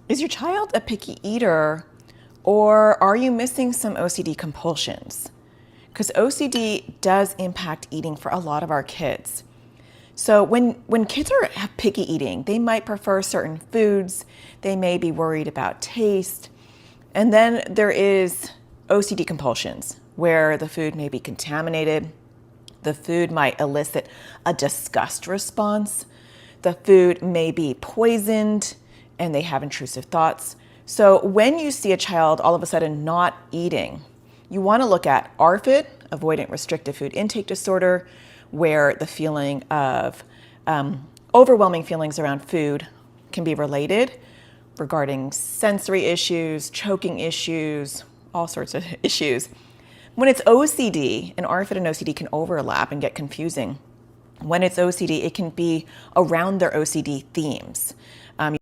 Is your child a picky eater, or are you missing some OCD compulsions? Because OCD does impact eating for a lot of our kids. So when kids are picky eating, they might prefer certain foods, they may be worried about taste, and then there is OCD compulsions, where the food may be contaminated, the food might elicit a disgust response, the food may be poisoned, and they have intrusive thoughts. So when you see a child all of a sudden not eating, you want to look at ARFID, avoidant restrictive food intake disorder, where the feeling of overwhelming feelings around food can be related regarding sensory issues, choking issues, all sorts of issues. When it's OCD, and ARFID and OCD can overlap and get confusing. When it's OCD, it can be around their OCD themes.